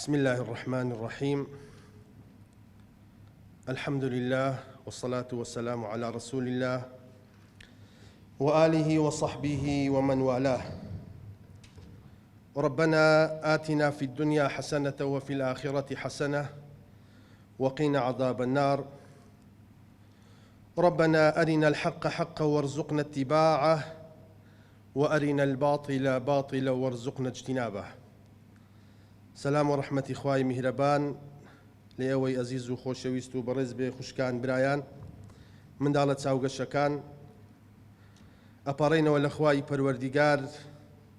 بسم الله الرحمن الرحيم. الحمد لله والصلاة والسلام على رسول الله وآله وصحبه ومن والاه. ربنا آتنا في الدنيا حسنة وفي الآخرة حسنة وقنا عذاب النار. ربنا أرنا الحق حقا وارزقنا اتباعه وأرنا الباطل باطلا وارزقنا اجتنابه. سلام و ڕەحمەتی خوای میهرەبان لە ئێوەی ئەزیز و خۆشەویست و بەڕێز بێ خوشکان برایان منداڵە چاوگەشەکان ئەپەڕێنەوە لە خوای پەروەردیگار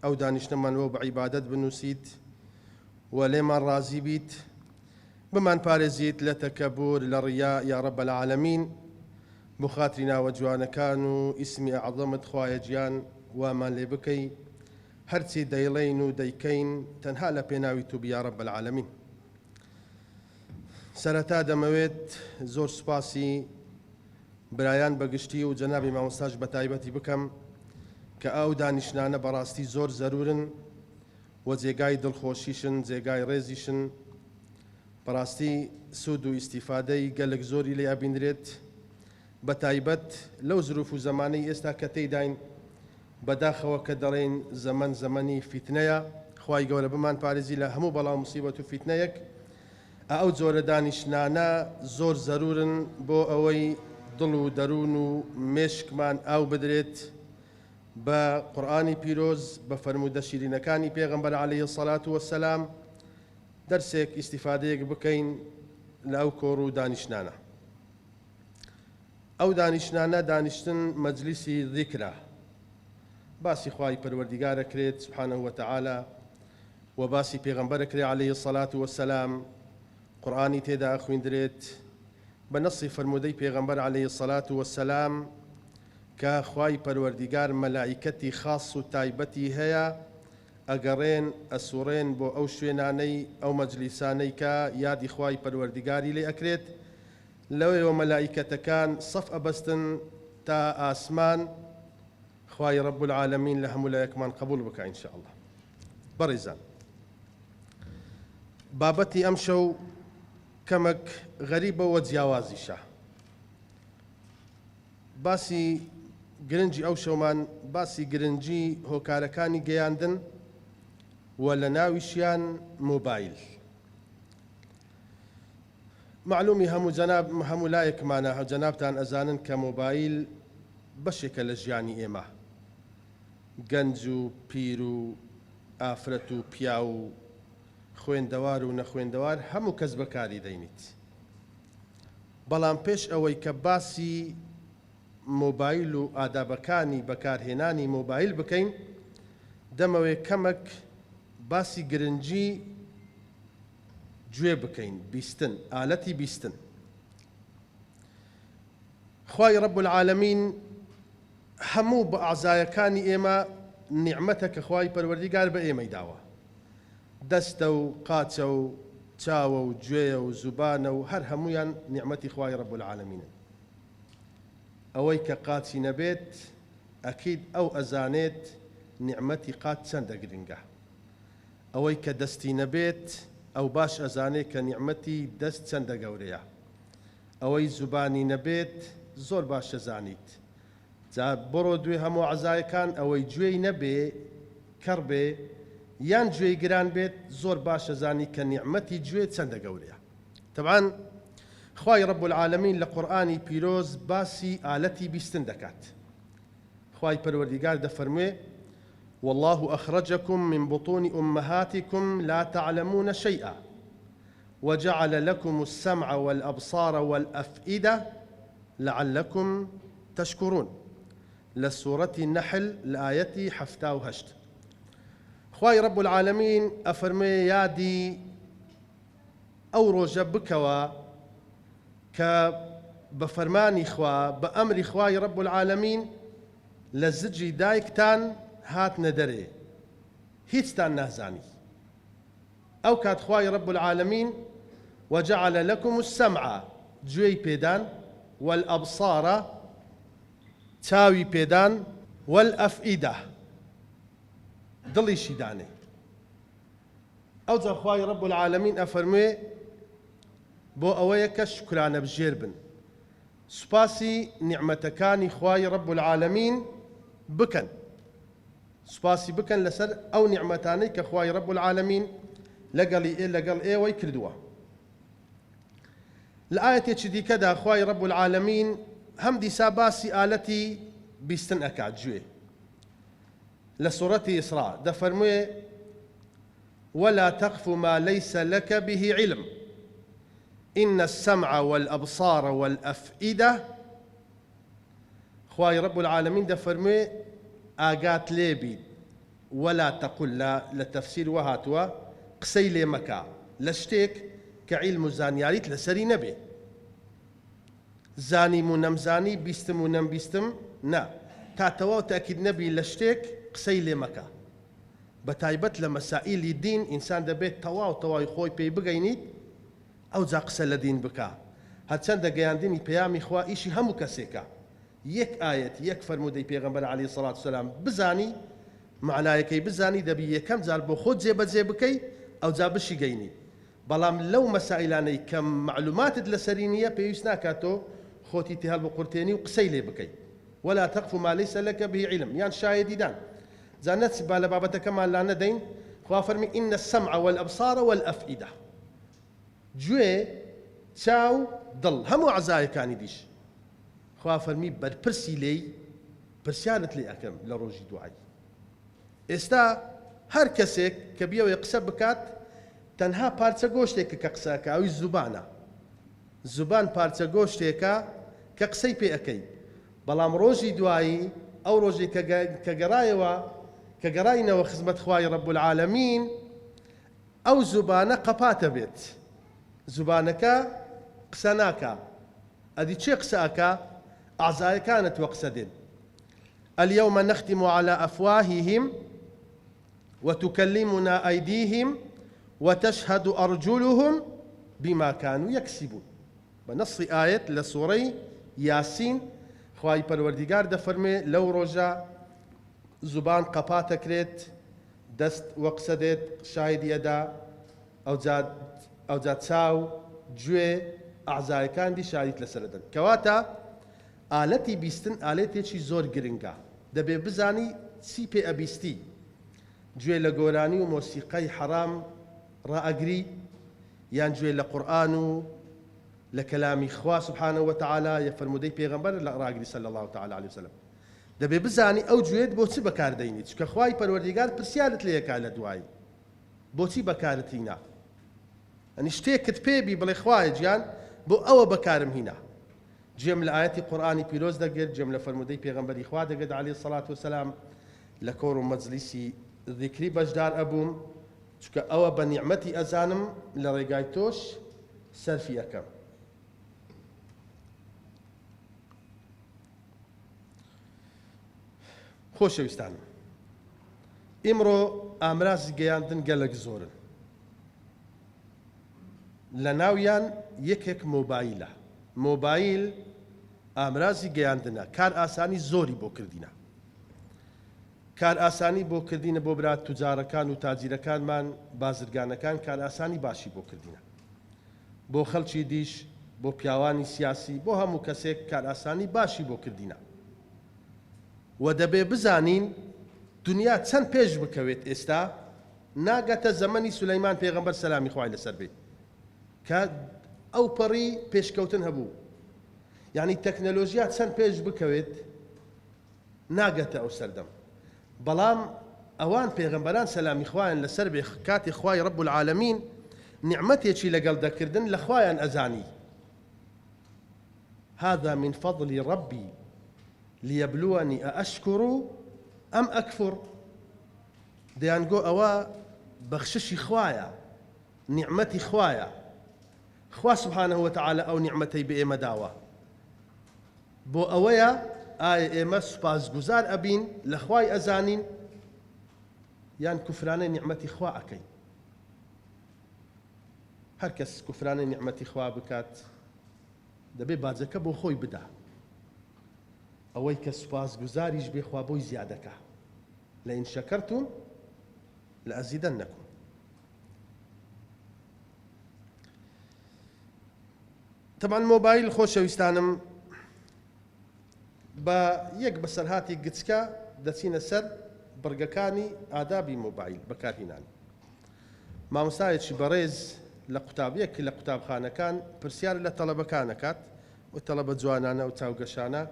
ئەو دانیشتەمانەوە بە عیبادەت بنووسیت و لێمان ڕازی بیت بمان پارێزیت لە تەکەبور لە ڕیا یا ڕەب العالەمین بۆ خاتری ناوە جوانەکان و ئیسمی ئەعظەمت خوایە گیان وامان لێ بکەی هەرچی دەیڵێین و دەیکەین تەنها لە پێناوی تو یا ڕەب العالەمین. سەرەتا دەمەوێت زۆر سوپاسی برایان بەگشتی و جەنابی مامۆستاش بە تایبەتی بکەم کە ئەو دانیشتانە بەڕاستی زۆر زەرورن و جێگای دڵخۆشیشن، جێگای ڕێزیشن، بەڕاستی سوود و ئیستیفادەی گەلک زۆری لێ ئەبینرێت بە تایبەت لەو زروف و زەمانەی ئێستا کە تێیداین بەداخەوە کە دەڵێن زەمەنی فیتنەیە. خوای گەورە بمان پارێزی لە هەموو بەڵاو موسیبەت و فیتنەیەک. ئەو جۆرە دانیشتانە زۆر زەرورن بۆ ئەوەی دڵ و دەروون و مێشکمان ئاو بدرێت بە قورئانی پیرۆز بە فەرموودە شیرینەکانی پێغەمبەر عەلەیهی السەڵات وەسەلام دەرسێک ئیستیفادەیەک بکەین لە ئەو کۆڕ و دانیشتانە. ئەو دانیشتانە دانیشتن مەجلیسی ذیکرە، باسی خوای پەروەردیگارە کرێت سبحانه وتعالى و باسی پێغەمبەرە کرێ عەلەیهی السەڵات وەسەلام، قورئانی تێدا خوێندرێت بە نەسی فەرموودەی پێغەمبەر عەلەیهی السەڵات وەسەلام کە خوای پەروەردیگار مەلائیکەتی خاص و تایبەتی هەیە ئەگەڕێن ئەسوڕێن بۆ ئەو شوێنانەی ئەو مەجلیسانەی کە یادی خوای پەروەردیگاری لێ ئەکرێت. لەوەیەوە مەلائیکەتەکان سەف ئەبەستن تا ئاسمان. خوای رب العالمین لە هەموو لایەکمان قبول بکە ئینشاء الله. بەڕێزان، بابەتی ئەم شەو کەمێک غەریبە و جیاوازیشە. باسی گرنگی ئەو شەومان باسی گرنگی هۆکارەکانی گەیاندن و لە ناویشیان مۆبایل. معلومی هەموو لایەکمانە جەنابتان ئەزانن کە مۆبایل بەشێکە لە ژیانی ئێمە، گەنج و پیر و ئافرەت و پیا و خوێندەوار و نەخوێندەوار هەموو کەس بەکاری دەینیت. بەڵام پێش ئەوەی کە باسی مۆبایل و ئادابەکانی بەکارهێنانی مۆبایل بکەین دەمەوێت کەمێک باسی گرنگی گوێ بکەین. بیستن، ئالەتی بیستن. خوای رب العالمین هەموو بە ئەعزایەکانی ئێمە نیعمەتە کە خوای پەروەردیگار بە ئێمەی داوە. دەستە و قاچە و چاوە و گوێیە و زوبانە و هەر هەمویان نیعمەتی خوای رب العالمینە. ئەوەی کە قاچی نەبێت ئەکید ئەو ئەزانێت نیعمەتی قاچ چەندە گرنگە. ئەوەی کە دەستی نەبێت ئەو باش ئەزانێت کە نیعمەتی دەست چەندە گەورەیە. ئەوەی زوبانی نەبێت زۆر باش ئەزانیت. جا بڕۆ دوێ هەموو عەزایەکان ئەوەی گوێی نەبێ کەڕ بێ یان گوێی گران بێت زۆر باش ئەزانی کە نیعمەتی گوێ چەندە گەورەیە. طبعاً خوای رب العالمین لە قورئانی پیرۆز باسی ئالەتی بیستن دەکات. خوای پەروەردیگار دەفەرموێ والله أخرجكم من بطون أمهاتكم لا تعلمون شيئا وجعل لكم السمع والأبصار والأفئدة لعلكم تشكرون. لسورة النحل الآية 78. خوای رب العالمین ئەفەرمێ یادی ئەو ڕۆژە بکەوە کە بە فەرمانی خوا بە ئەمری خوای رب العالمین لە زجی دایکتان هاتنە دەرێ هیچتان نازانی. ئەو کات خوای رب العالمین وجعل لكم السمع گوێی پێدان والأبصار چاوی پێدان والأفئدة دڵیشی دانێ. ئەو جا خوای رب العالمین ئەفەرموێ بۆ ئەوەیە کە شکرانە بژێر بن سوپاسی نیعمەتەکانی خوای رب العالمین بکەن سوپاسی بکەن لەسەر ئەو نیعمەتانەی کە خوای رب العالمین لەگەڵ ئێوەی کردووە لە ئاەتێکی دیکەدا خوای رب العالمین هەم دیسا باسی ئالەتی بیستن ئەکات گوێ لە سوورەتی ئیسراء دەفەرموێ ولا تقف ما ليس لك به علم إن السمع والأبصار والأفئدة خواي رب العالمين دفرمي آقات ليبي ولا تقل لا لتفسير وهاتوا قسي لي مكا لشتيك كعلم زانياريت لسري نبي زاني منم زاني بيستم منم بيستم نا تاتوا تأكيد نبي لشتيك قسي لي مكا بتايبت لمسائل الدين إنسان دبيت توا يخوي بي بقينيت ئەو جا قسە لە دین بکە هەرچەندە گەیاندنی پەیامی خوا ئیشی هەموو کەسێکە یەک ئایەت یەک فەرمودەی پێغەمبەر عەلەیهی سەڵات وسەلام بزانی معنایەکەی بزانی دەبی یەکەم جار بۆ خۆت جێبەجێ بکەی ئەو جا بشی گەینی بەڵام لەو مەسائلانەی کە معلوماتت لەسەری نییە پێویست ناکاتۆ خۆتی تێ هەڵبقورتێنی و قسەی لێ بکەی ولا تقف ما ليس لك به علم یان شایەدی دان جا نەچ با لە بابەتەکەمان لا نەدەین خوا فەرمی إن السمع والأبصار والأفئدة گوێ چاو دڵ هەموو عەزایەکانی دیش خوا فەرمی بەرپرسی لێی پرسیارت لێ ئەکەم لە ڕۆژی دوعای ئێستا هەر کەسێک کە بیەوەی قسە بکات تەنها پارچە گۆشتێکە کە قسەکە ئەوی زوبانە زوبان پارچە گۆشتێکە کە قسەی پێ ئەەکەی بەڵام ڕۆژی دوایی ئەو ڕۆژی کە گەڕایەوە کە گەڕاینەوە خزمەت خوای رب العالمین ئەو زوبانە قەپاتە بێت زوبانەکە قسە ناکە ئەدی چێ قسەکە ئەعزایەکانت وە قسە دێن اليوم نختم على أفواههم وتكلمنا أيديهم وتشهد أرجلهم بما كانوا يكسبون بنص آية لسورة ياسين خواهي پروردگار دفرمي لو رجا زبان قپاتا كريت دست وقصدت شاهد يدا أو جات ساو جوي أعزائي كان دي شاهد لسردن كواتا آلتي بيستن آلتي چي زور گرنگا دبي بزاني سي پي أبيستي جوي لقوراني وموسيقى حرام رأقري يان جوي لقرآن لكلام إخوة سبحانه وتعالى يفرمودي پیغمبر رأقري صلى الله تعالى عليه وسلم دبي بزاني أو جويت بوتي بكار ديني چكا خواهي پروردگار پرسيالت ليكا لدواي بوتي بكارتينا يعني شتيكت بيبي بلي خواهي جيان بو أو بكارم هنا جملة آياتي قرآني بيروز دقل جملة فرمودي پیغمبر إخوة دقل عليه الصلاة والسلام لكور مجلسي ذكري بجدار أبوم چکە ئەوە بە نیعمەتی ئەزانم لە ڕێگای تۆش سەرفی ئەەکەم خۆشەویستانم ئیمڕۆ ئامرازی گەیاندن گەلک زۆرن لە ناویان یەکێک مۆبایلە مۆبایل ئامرازی گەیاندنە کار ئاسانی زۆری بۆ کردینە کار ئاسانی بۆ کردینە بۆ برات توجارەکان و تاجیرەکانمان بازرگانەکان کار ئاسانی باشی بۆ کردینە بۆ خەڵکی دیش بۆ پیاوانی سیاسی بۆ هەموو کەسێک کار ئاسانی باشی بۆ کردینە و دەبێ بزانین دنیا چەند پێش بکەوێت ئێستا ناگاتە زەمەنی سولەیمان پێغەمبەر سەلامی خوای لەسەر بێت کە ئەو پەڕی پێشکەوتن هەبوو یعنی تەکنەلۆژیا چەند پێش بکەوێت ناگاتە ئەو سەردەم بەڵام ئەوان پێغەمبەران سەلامی خوایان لەسەر بێ کاتی خوای رب العالمین نیعمەتێکی لەگەڵ دەکردن لە خوایان ئەزانی هذا من فضل ربي ليبلوني أأشكر أم أكفر دەیانگۆ ئەوە بەخششی خوایە نیعمەتی خوایە خوا سبحانه وتعالى ئەو نیعمەتەی بە ئێمە داوە بۆ ئەوەیە ئایا ئێمە سوپاسگوزار ئەبین لە خوای ئەزانین یان کوفرانەی نیعمەتی خوا ئەکەین هەر کەس کوفرانەی نیعمەتی خوا بکات دەبێ باجەکە بۆ خۆی بدا ئەوەی کە سوپاسگوزاریش بێ خوا بۆی زیادەکە لئین شەکەرتم لەئەزیدەنەکم طبعا مۆبایل خۆشەویستانم بە یەک بەسەرهاتی گچکە دەچینە سەر بڕگەکانی ئادابی مۆبایل بەکارهێنانی. مامۆستایەکی بەڕێز لە قوتابیەکی لە قوتابخانەکان پرسیار لە تەڵەبەکانەکات و تەڵەبە جوانانە و چاوگەشانە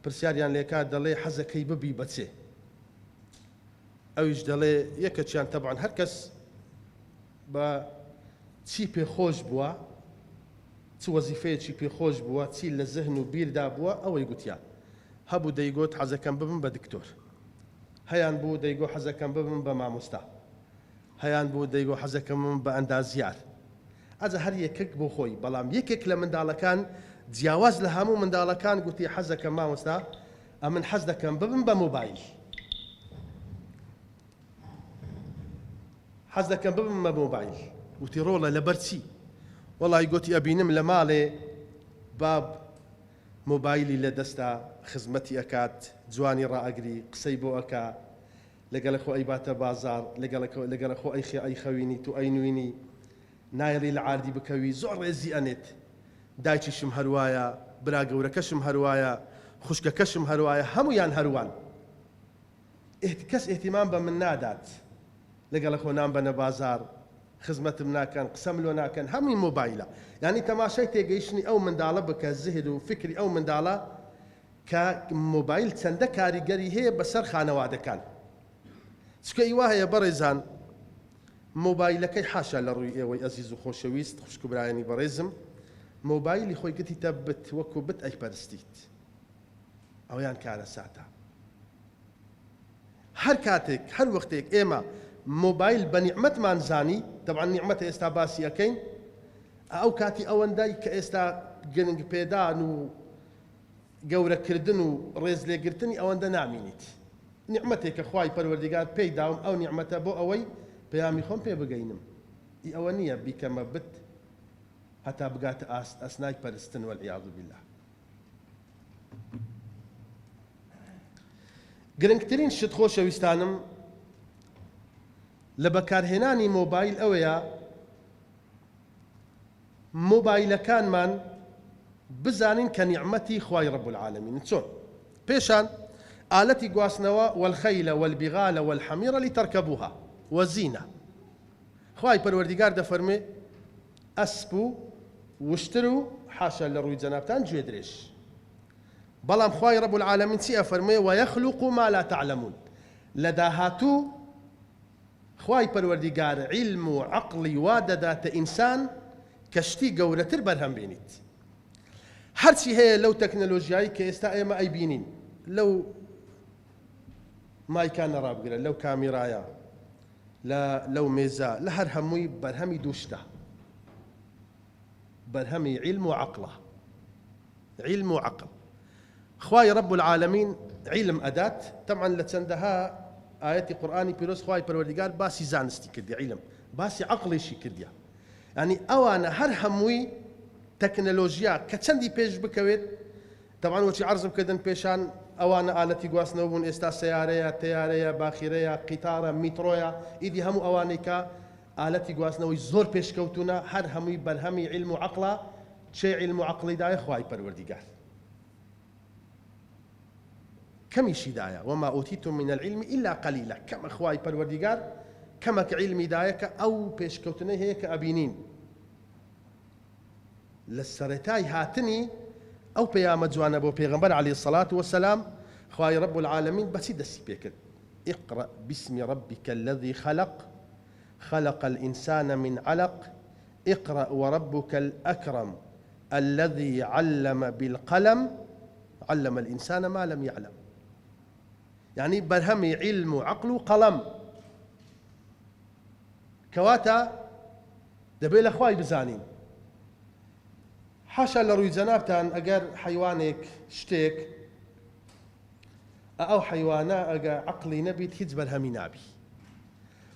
پرسیاریان لێکات دەڵێ حەزەکەی ببی بەچێ؟ ئەویش دەڵێ یەکەچیان تەبعاً هەر کەس بە چی پێخۆش بووە، چ وەزیفەیەکی پێخۆش بووە، چی لە زەهن و بیردا بووە، ئەوەی گوتیان. هەبوو دەیگوت حەزەکەم ببم بە دکتۆر، هەیان بوو دەیگۆ حەزەکەم ببم بە مامۆستا، هەیان بوو دەیگۆ حەزەکەم ببم بە ئەندازیار. ئەجا هەر یەکێک بۆ خۆی، بەڵام یەکێک لە منداڵەکان جیاواز لە هەموو منداڵەکان گوتی حەزەکەم مامۆستا ئەمن حەز دەکەم ببم بە مۆبایل، حەز دەکەم ببم بە مۆبایل. وتی ڕۆڵە لەبەر چی؟ وەڵی گوتی ئەبینم لە ماڵێ باب مۆبایلی لە دەستا خزمەتی ئەکات، جوانی ڕائەگری، قسەی بۆ ئەکا، لەگەڵە خۆ ئەی باتە بازار، لەگەڵە خۆ ئەی خەوینی تو ئەی نوێنی، نایەڵی لە عاردی بکەوی، زۆر ڕێزی ئەنێت. دایکیشم هەروایە، برا گەورەکەشم هەروایە، خوشکەکەشم هەروایە، هەمویان هەروان. کەس ئێتیمان بە من نادات، لەگەڵە خۆ نام بەنە بازار، خزمەتم ناکەن، قسەم لۆ ناکەن، هەمووی مۆبایلە. یعنی تەماشای تێگەیشتنی ئەو منداڵە بکە، زهد و فکری ئەو منداڵە کە مۆبایل چەندە کاریگەری هەیە بەسەر خانەوادەکان. چکە ئیوا هەیە بەڕێزان، مۆبایلەکەی حاشا لە ڕووی ئێوەی ئەزیز و خۆشەویست، خوشک و برایانی بەڕێزم، مۆبایلی خۆی گرتیتە بت وەکو بت ئەیپەرستیت، ئەویان کارە ساتە. هەر کاتێک هەر وەختێک ئێمە مۆبایل بە نیعمەتمان زانی، طبعا نیعمەتە ئێستا باسی ئەەکەین، ئەو کاتی ئەوەندەی کە ئێستا گرنگ پێدان و گەورەکردن و ڕێز لێگرتنی ئەوەندە نامینیت. نیعمەتێک کە خوای پەروەردیگار پێی داوم، ئەو نیعمەتە بۆ ئەوەی پەیامی خۆم پێ بگەینم. ئەوە نییە بیکەمە بت هەتا بگاتە ئەسنای پەرستن وەالعیاذ بالله. گرنگترین شت خۆشەویستانم لە بەکارهێنانی مۆبایل ئەوەیە مۆبایلەکانمان بزانین کە نیعمەتی خوای ڕەب العالەمین. چۆن؟ پێشان ئالەتی گواستنەوە والخەیلە والبیغالە والحەمیرە لیتەرکەبوها وەزینە. خوای پەروەردیگار دەفەرمێ ئەسپ و وشتر و حاشا لە ڕووی جەنابتان گوێ درێژ. بەڵام خوای ڕەب العالەمین چی ئەفەرمێ؟ وەیەخلوق ما لا تعلمون. لە داهاتوو خوای پەروەردیگار عیلم و عەقڵی وا دەداتە ئینسان کە شتی گەورەتر بەرهەم بێنیت. هەرچی هەیە لەو تەکنەلۆژیایی کە ئێستا ئێمە ئەیبینین، لەو مایکانە ڕابگرە، لەو کامیرایە، لەو مێزە، لە هەر هەمووی بەرهەمی دووشتە، بەرهەمی عیلم و عەقڵە. عیلم و عەقڵ. خوای ڕەب العالەمین عیلم ئەدات. طبعا لە چەندەها ئاەتی قورئانی پیرۆز خوای پەروەردیگار باسی زانستی کردی، عیلم، باسی عەقڵیشی کردیە. یعنی ئەوانە هەر هەمووی تەکنەلۆژیا کە چەندی پێش بکەوێت، طبعا وەچی عەرزم کردن پێشان ئەوانە ئالەتی گواستنەوە بوون، ئێستا سەیارەیە، تەیارەیە، باخیرەیە، قیتارە، میترۆیە، ئیدی هەموو ئەوانەی کە ئالەتی گواستنەوەی زۆر پێشکەوتونە، هەر هەمووی بەرهەمی عیلم و عەقڵە. چێ عیلم و عەقڵی دایە؟ خوای پەروەردیگار. کەمیشی دایە وما ئوتیتم من العلم إلا قليلا. کەمە خوای پەروەردیگار کەمەکە عیلمی دایە کە ئەو پێشکەوتنەی هەیە کە ئەبینین. لە سەرەتای هاتنی ئەو پەیامە جوانە بۆ پێغەمبەر عەلەیهی السەڵات وەسەلام خوای ڕەب العالەمین بەچی دەستی پێکرد؟ اقرأ باسم ربك الذي خلق خلق الإنسان من علق اقرأ وربك الأكرم الذي علم بالقلم علم الإنسان ما لم يعلم. يعني برهمي علم وعقل وقلم كواتا دەبێ لە خوای بزانین. حاشا لە ڕووی جەنابتان ئەگەر حەیوانێک شتێک ئەو حەیوانە ئەگە عەقڵی نەبیت هیچ بەرهەمی نابی.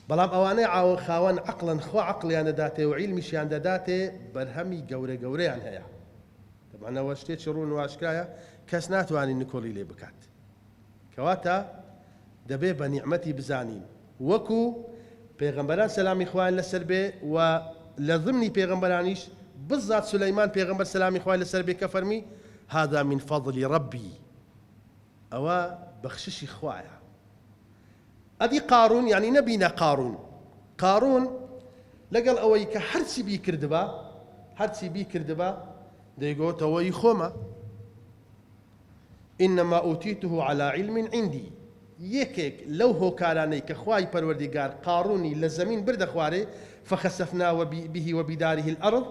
بەڵام ئەوانەی خاوەن عەقڵن، خوا عەقڵیان دەداتێ و عیلمیشیان دەداتێ، بەرهەمی گەورە گەورەیان هەیە. دەمانەوە شتێکی ڕوون و ئاشکرایە کەس ناتوانین نکۆڵی لێ بکات. کەواتە دەبێ بە نیعمەتی بزانین، وەکو پێغەمبەران سەلامی خوایان لەسەر بێ و لە ضمنی پێغەمبەرانیش بالذات سليمان پێغەمبەر سەلامی خوای لەسەر بێ کە فەرمی هذا من فضل ربي ئەوە بەخششی خوایە. ئەدی قارون یعنی نەبینە قارون لەگەڵ ئەوەی کە هەرچی بیکردبە دەیگۆتەوەی خۆمە إنما أوتيته على علم عندي یەکێک لەو هۆکارانەی کە خوای پەروەردیگار قارونی لە زەمین بردە خوارێ فخسفنا به وبداره الأرض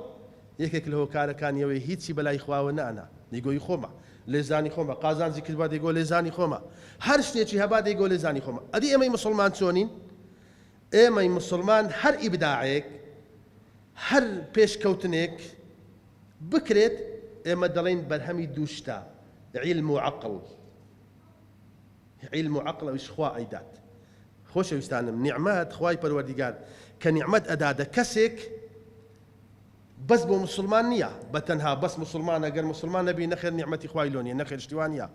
یەکێک لە هۆکارەکانیەوەی هیچی بەلای خواوە نەئەنا دەیگۆی خۆمە لێزانی خۆمە قازانجی کردوا دەیگۆ لێزانی خۆمە هەر شتێکی هەبا دەیگۆ لێزانی خۆمە. ئەدی ئێمەی مسلمان چۆنین؟ ئێمەی مسلمان هەر ئیبداعێک هەر پێشکەوتنێک بکرێت ئێمە دەڵێن بەرهەمی دووشتا علم و عەقڵ. علم و عەقڵ ئەویش خوا ئەیدات. خۆشەویستانم نیعمەت خوای پەروەردیگار کە نیعمەت ئەدادە کەسێک بەس بۆ مسلمان نییە بەتەنها بەس مسلمان ئەگەر مسلمان نەبی نەخێر نیعمەتی خوای لۆ نیە نەخێر شتیوان نیە.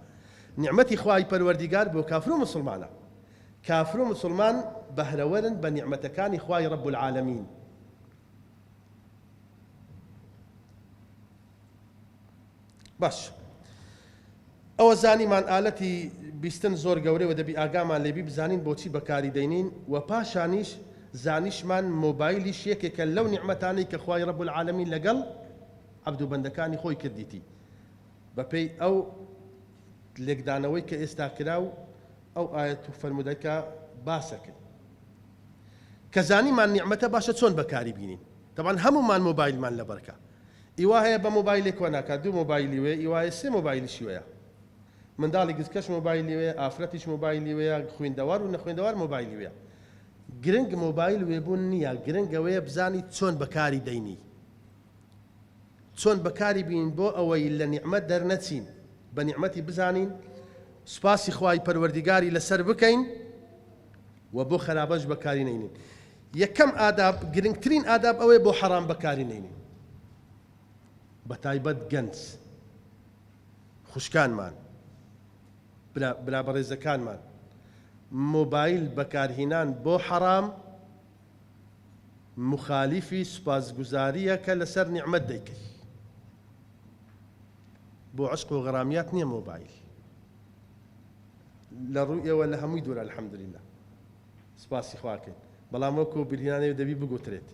نیعمەتی خوای پەروەردیگار بۆ کافر و مسلمانە. کافر و مسلمان بەهرەوەرن بە نیعمەتەکانی خوای رب العالمین. باش ئەوە زانیمان ئالەتی بیستن زۆر گەورەوە دەبی ئاگامان لێبی بزانین بۆچی بەکاری دەینین و پاشانیش زانیشمان مۆبایلیش یەکێکە لەو نیعمەتانەی کە خوای رب العالمین لەگەڵ عەبد و بەندەکانی خۆی کردیتی بەپێی ئەو لێکدانەوەی کە ئێستا کراو ئەو ئاەت و فەرمودەکە باسە کرد کە زانیمان نیعمەتە باشە چۆن بەکاری بینین. طبعا هەمومان مۆبایلمان لەبەرکە ئیوا هەیە بە مۆبایلێک وە ناکات دوو مۆبایلی وێ ئیوایە سێ مۆبایلیشی وەیە منداڵی گزکەش مۆبایلی وێ ئافرەتیش مۆبایلی وەیە خوێندەوار و نەخوێندەوار مۆبایلی وێ. گرنگ مۆبایل وێبوون نییە گرنگەوەیە بزانی چۆن بەکاری دەینی چۆن بەکاری بین بۆ ئەوەی لە نیعمەت دەرنەچین بە نیعمەتی بزانین سوپاسی خوای پەروەردیگاری لەسەر بکەین و بۆ خەرابەش بەکاری نەینین. یەکەم ئاداب گرنگترین ئاداب ئەوەیە بۆ حەرام بەکاری نەینین بەتایبەت گەنج خوشکانمان برابەڕێزەکانمان مۆبایل بەکارهێنان بۆ حەرام مخالیفی سوپاسگوزاریە کە لەسەر نیعمەت دەیکەی. بۆ عشق و غەرامیات نییە مۆبایل لە ڕووی ئێوە لە هەمووی دوورە الحەمدولillah سوپاسی خواکەین بەڵام وەکو برهێنانەوە دەبی بگوترێت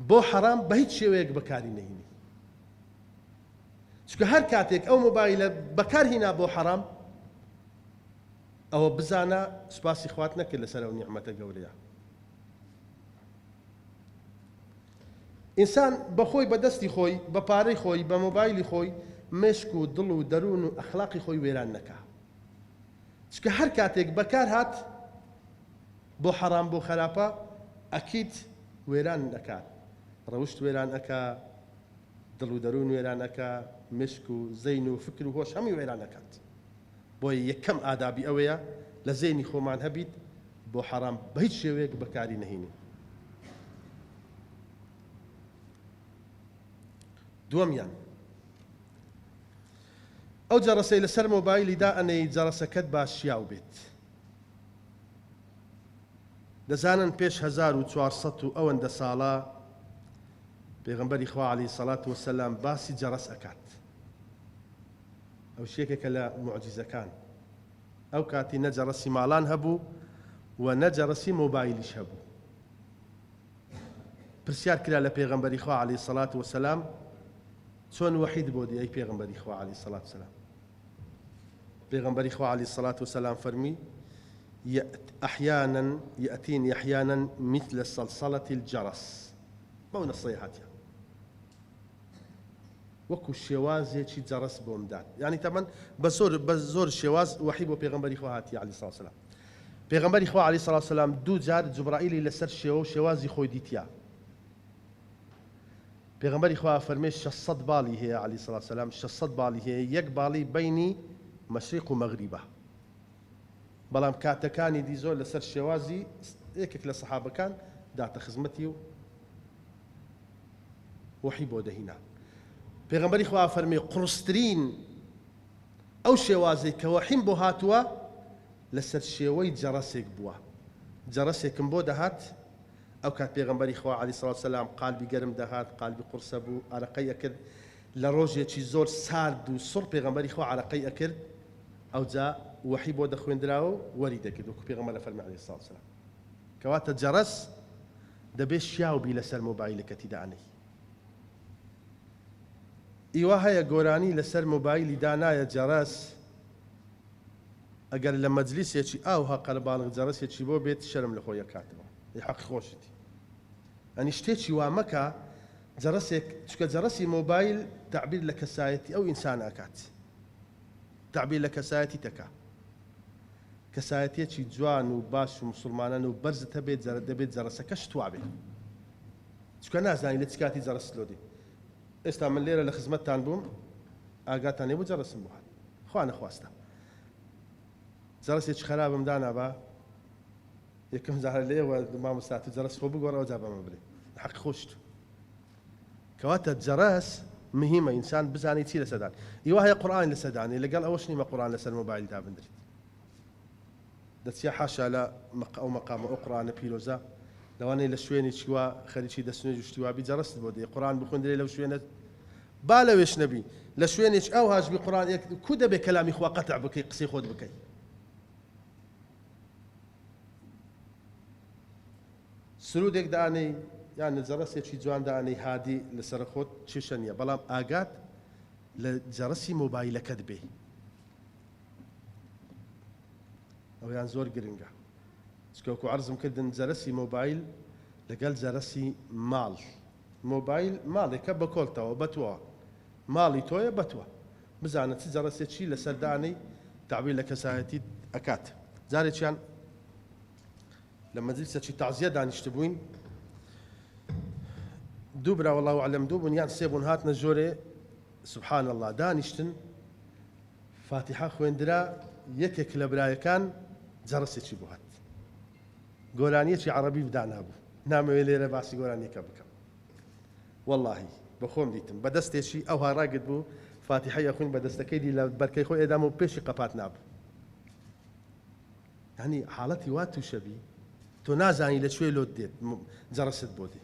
بۆ حەرام بە هیچ شێوەیەک بەکاری نەهێنی چونکە هەر کاتێک ئەو مۆبایلە بەکارهێنا بۆ حەرام ئەوە بزانە سوپاسی خوات نەکرد لەسەر ئەو نیعمەتە گەورەیە. ئینسان بە خۆی بەدەستی خۆی بە پارەی خۆی بە مۆبایلی خۆی مشک و دڵ و دەروون و ئەخلاقی خۆی وێران نەکا چونکە هەر کاتێک بەکار هات بۆ حەرام بۆ خەراپە ئەکید وێران دەکات ڕەوشت وێران ئەکا دڵ و دەروون وێران ئەکا مشک و زەین و فکر و هۆش هەمووی وێران ئەکات. بۆیە یەکەم ئادابی ئەوەیە لە زەینی خۆمان هەبیت بۆ حەرام بە هیچ شێوەیەک بەکاری نەهێنین. دووەمیان ئەو جەرەسەی لەسەر مۆبایلیدا ئەنەی جەرەسەکەت باشیاو بێت. دەزانن پێش 1400 و ئەوەندە ساڵە پێغەمبەری خوا عەلەیهی سەڵات وەسەلام باسی جەرەس ئەکات. ئەو شتێکێکە لە موعجیزەکان ئەو کاتی نە جەرەسی ماڵان هەبوو و نە جەرەسی مۆبایلیش هەبوو. پرسیار کرا لە پێغەمبەری خوا عەلەیهی سەڵات وەسەلام چۆن وەحید بۆ دی ئەی پێغەمبەری خوا عەلەیهی سەڵات وسەلام. پێغەمبەری خوا عەلەیهی سەڵات وسەلام فەرمی يأتيني أحيانا مثل صلصلة الجرس بەو نەسەی هاتیە وەکو شێوازێکی جەرس بۆم دات یعنی تەمەن بە زۆر شێواز وەحی بۆ پێغەمبەری خوا هاتی عەلەیهی سەڵات وسەلام. پێغەمبەری خوا عەلەیهی سەڵات وسەلام دوو جار جوبرائیلی لەسەر شێوە و شێوازی خۆی دیتیا. پێغەمبەری خوا فەرمێ 600 باڵی هەیە عەلەیهی سەڵات وسەلام 600 باڵی هەیە یەک باڵی بەینی مەشریق و مەغریبە. بەڵام کاتەکانی دی زۆر لەسەر شێوازی یەکێک لە سەحابەکان داتە خزمەتی و وحی بۆ دەهینا. پێغەمبەری خوا فەرمێ قورسترین ئەو شێوازەی کە وەحیم بۆ هاتووە لەسەر شێوەی جەرەسێک بووە. جەرەسێکم بۆ دەهات ئەو کات پێغەمبەری خوا عەلەیهی سەڵات وسەلام قالبی گەرم دەهات قالبی قورسە بوو ئارەقەی ئەکرد لە ڕۆژێکی زۆر سارد و سوڕ پێغەمبەری خوا عارەقەی ئەکرد ئەوجا وحی بۆ دەخوێندراوە و وەری دەکرد وەکو پێغەمبەر فەرمی عەلەیهی سەڵات وسەلام کەواتە جەرەس دەبێت شیاوبی لەسەر مۆبایلەکەتی دانەی ئیوا هەیە گۆرانی لەسەر مۆبایلی دانایە جەرەس ئەگەر لە مەجلیسێکی ئاوها قەرەباڵغ جەرەسێکی بۆ بێت شەرم لە خۆی ئەکاتەوە حەق خۆشتی ئەنی شتێکی وا مەکە جەرەسێک چکە جەرەسی مۆبایل تعبیر لە کەسایەتی ئەو ئینسان ئەکات تعبیر لە کەسایەتی تەکا کەسایەتێکی جوان و باش و مسلمانان و بەرزت هەبێت دەبێت جەرەسەکە شتوا بێت چکە نازانی لە چ کاتی جەرەس لۆ دێ ئێستا من لێرە لە خزمەتتان بووم ئاگاتان لێ بوو جەرەسم بوو هات خوا نەخواستە جەرەسێکی خراپم دانابا یەکەم جار لێوە مامۆستا تو جەرەس خۆ بگۆڕەوە جا بەمە بڵێ حەق خۆشت کەواتە جەرەس مهمە ئینسان بزانێت چی لەسەردان ئیوا هەیە قورئان لەسەردانێ لەگەڵ ئەوەش نیمە قورئان لەسەر مۆبایل دابندرێت دەچیا حاشا لە ئەو مەقامە ئەو قورئانە پیرۆزە لەوانەیە لە شوێنێکی وا خەریکی دەستنوێژ و شتی وابی جەرەست بۆ دێ قورئان بخوێندرێ لەو شوێنە با لەوێش نەبی لە شوێنێک ئەو هاژبی قورئان کو دەبێ کەلامی خوا قەتع بکەی قسەی خۆت بکەی سرودێک دانەی یان جەرەسێکی جوان دانەی هادی لەسەر خۆت چێشە نییە بەڵام ئاگات لە جەرەسی مۆبایلەکەت بێ ئەویان زۆر گرنگە چکەوەکو عەرزم کردن جەرەسی مۆبایل لەگەڵ جەرەسی ماڵ مۆبایل ماڵێکە بە کۆڵتەوە بەتوە ماڵی تۆیە بەتوە بزانە چ جەرەسێکی لەسەر دانەی تعبیر لە کەسایەتی ئەکات جارێکیان لە مەجلیسێکی تەعزیە دانیشت بووین دوو برا وەڵاو عەلەم دوو بوون یان سێ بوون هاتنە ژۆرێ سوبحان الله دانیشتن فاتحە خوێندرا یەکێک لە برایەکان جەرەسێکی بوو هات گۆرانیەکی عەرەبی دانابوو نامەوێت لێرە باسی گۆرانیەکە بکەم وەڵڵاهی بەخۆم دیتم بە دەستێکی ئەوها ڕاگرت بوو فاتحەیە خوێن بە دەستەکەی دی لە بەرکەی خۆی ئێدام و پێشی قەپات نابوو یعنی حاڵەتی وا تووشەبی تۆ نازانی لەکوێ لۆت دێت جەرەست بۆ دێ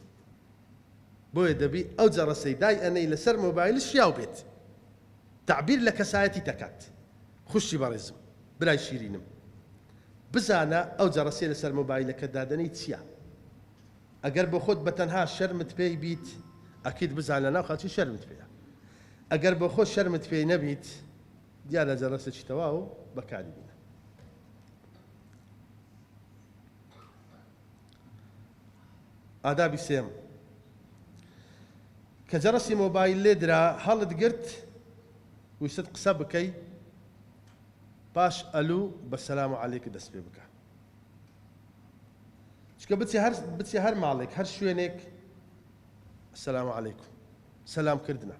بۆیە دەبی ئەو جەرەسەی دای ئەنەی لەسەر مۆبایلش شیاو بێت تعبیر لە کەسایەتی دەکات خوشتی بەڕێزم برای شیرینم بزانە ئەو جەرەسێ لەسەر مۆبایلەکە دادەنەی چییە ئەگەر بۆ خۆت بەتەنها شەرمت پێی بیت ئەکید بزانە ناو خەڵکی شەرمت پێیە ئەگەر بۆ خۆت شەرمت پێی نەبیت دیارە جەرەسێکی تەواو بەکاری بینە ئادابی سێم کە جەرەسی مۆبایل لێ درا هەڵت گرت ویست قسە بکەی باش ئەلوو بە سەلام عەلەیک دەست پێ بکە چکە بچی هەر ماڵێک هەر شوێنێک سەلام عەلەیکم سەلام کردنە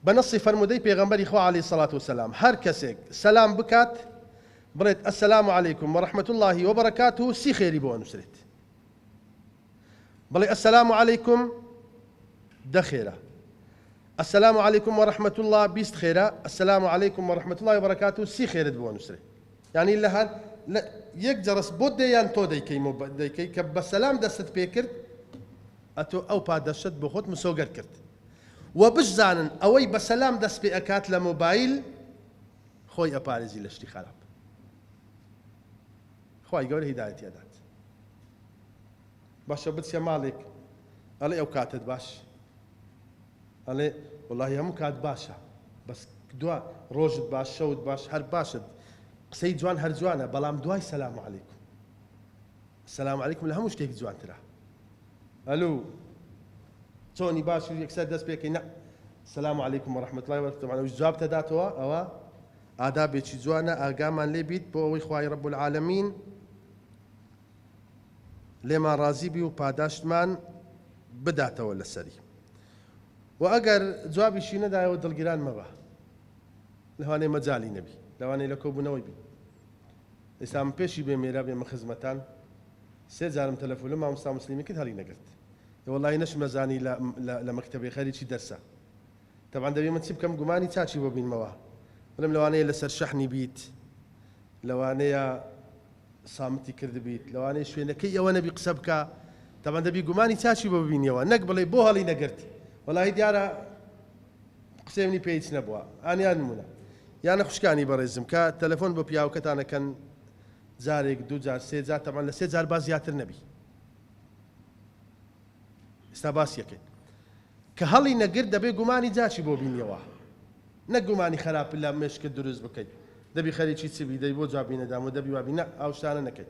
بە نەسی فەرمودەی پێغەمبەری خوا عەلەیهی سەڵات وسەلام هەر کەسێک سەلام بکات بڵێت ئەسەلام عەلەیکم وەڕەحمەت اللهی وەبەرەکاتوه سی خێری بۆ ئەنووسرێت بڵێ ئەسەلام عەلەیکم دە خێرە السلام عليكم ورحمة الله بيست خيرا السلام عليكم ورحمة الله وبركاته سي خيرت بو نسري يعني لها يك جرس بود يان تو ديكي كب سلام دست بيكرت اتو او بادشت بخوت مسوغر كرت وبش زانن اوي بسلام دست بيكات لموبايل خوي ابارزي لشتي خراب خوي يقول هدايتي ادات باش بتس يا مالك علي او كاتت باش علي والله هەموو کات باشە بەس دوا ڕۆژت باش شەوت باش هەر باشت قسەی جوان هەر جوانە بەڵام دوای سەلام عەلەیکم سەلام عەلەیکم لە هەموو شتێک جوانترە ئەلو چۆنی باش یەکسەر دەست پێکەی نە سەلام عەلەیکم وەڕەحمەت الله وبەرەکاتوه ئەوش جواب تەداتەوە ئەوە ئادابێکی جوانە ئاگامان لێ بیت بۆ ئەوەی خوای ڕەب العالەمین لێمان ڕازی بی و پاداشتمان بداتەوە لەسەری و ئەگەر جوابیشی نەدایەوە دڵگیران مەبە لەوانەیە مەجالی نەبی لەوانەیە لە کۆبوونەوەی بی ئێستا من پێشی بێمێرە بێمە خزمەتان سێ جارم تەلەفۆن لە مامۆستا موسلیمی کرد هەڵی نەگرت وەڵڵاهی نەچم نەزانی لە مەکتەبێ خەریکی دەرسە تەبعاً دەبێ من چی بکەم گومانی چاچی بۆ بینمەوە بڵێم لەوانەیە لەسەر شەحنی بیت لەوانەیە سامتی کردبیت لەوانەیە شوێنەکەی ئەوە نەبی قسە بکە تەمان دەبی گومانی چاچی بۆ ببینیەوە نەک بڵێ بۆ هەڵی نەگرت وەڵاهی دیارە قسەی پێ هیچ نەبووە ئانیان نمونە یانە خوشکانی بەڕێزم کە تەلەفۆن بۆ پیاوەکەتانەکەن جارێک دوو جار سێ جار تەمان لە سێ جار با زیاتر نەبی ئێستا باسیەکەین کە هەڵی نەگرت دەبێ گومانی جاچی بۆ بینیەوە نەک گومانی خراپ لە مێشکت دروست بکەیت دەبی خەریکی چی بی دەی بۆ جوابی نەدام و دەبی وابی نە ئەو شتانە نەکەیت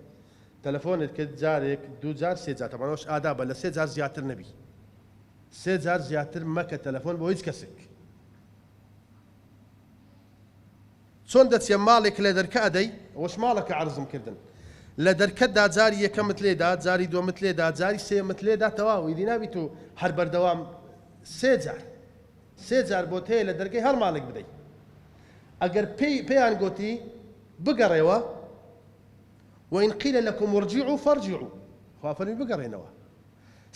تەلەفۆنت کرد جارێک دوو جار سێ جار تەمانەوەش ئادا بە لە سێ جار زیاتر نەبی سێ جار زیاتر مەکە تەلەفۆن بۆ هیچ کەسێک چۆن دەچێ ماڵێک لە دەرکە ئەدەی ئەوەش ماڵەکە عەرزم کردن لە دەرکەتدا جاری یەکەمت لێدا جاری دووەمت لێدا جاری سێمت لێدا تەواو ئیدی نابیت و هەر بەردەوام سێ جار بۆ تەیە لە دەرگەی هەر ماڵێک بدەیت ئەگەر پێیان گوتی بگەڕێەوە وإن قيل لكم ارجعوا فارجعوا خوا فەرمی بگەڕێنەوە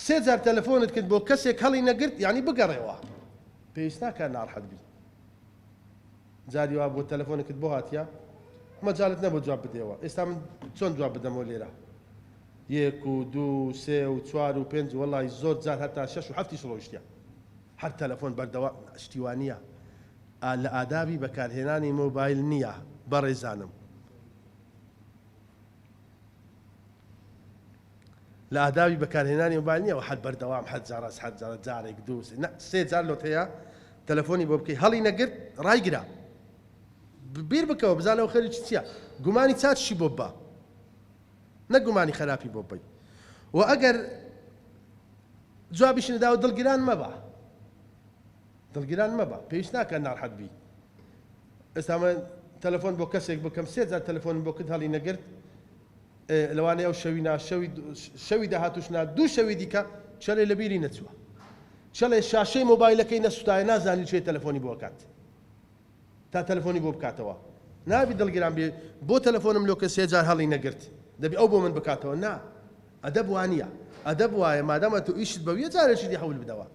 سێ جار تەلەفۆنت کرد بۆ کەسێک هەڵی نەگرت یعنی بگەڕێەوە پێویست ناکات ناڕەحەت بی جاری وا بۆ تەلەفۆنت کرد بۆ هاتیە مەجالت نەبوو جواب بدەیەوە ئێستا من چۆن جواب بدەمەوە لێرە یەک و دوو سێ و چوار و پێنج وەڵی زۆر جار هەتا شەش و هەفتیش ڕۆیشتە هەر تەلەفۆن بەردەوام شتیوانیە لە ئادابی بەکارهێنانی مۆبایل نییە بەڕێزانم لە ئادابی بەکارهێنانی مۆبایل نییە هەر بەردەوام حەد جارێک دوو سێ جار لۆت هەیە تەلەفۆنی بۆ بکەی هەڵی نەگرت ڕایگرە بیر بکەوە بزانەوە خەریکی چییە گومانی چاچی بۆ بە نەک گومانی خراپی بۆ بی و ئەگەر جوابیش نەدا و دڵگیران مەبە پێویست ناکە ناڕەحەت بی ئێستا من تەلەفۆن بۆ کەسێک بکەم سێ جار تەلەفۆن بۆ کرد هەڵی نەگرت لەوانەیە ئەو شەوی داهاتوشنا دوو شەوی دیکە چەلێ لە بیری نەچووە چەڵێ شاشەی مۆبایلەکەی نەسوتایە نازانی چێ تەلەفۆنی بۆ بکات تا تەلەفۆنی بۆ بکاتەوە نابی دڵگیران بێ بۆ تەلەفۆنم لۆکە سێ جار هەڵی نەگرت دەبی ئەو بۆ من بکاتەوە نا ئەدەب وانە ئەدەب وایە مادەمە تو ئیشت بە یە جارێکی دی هەول بدەوە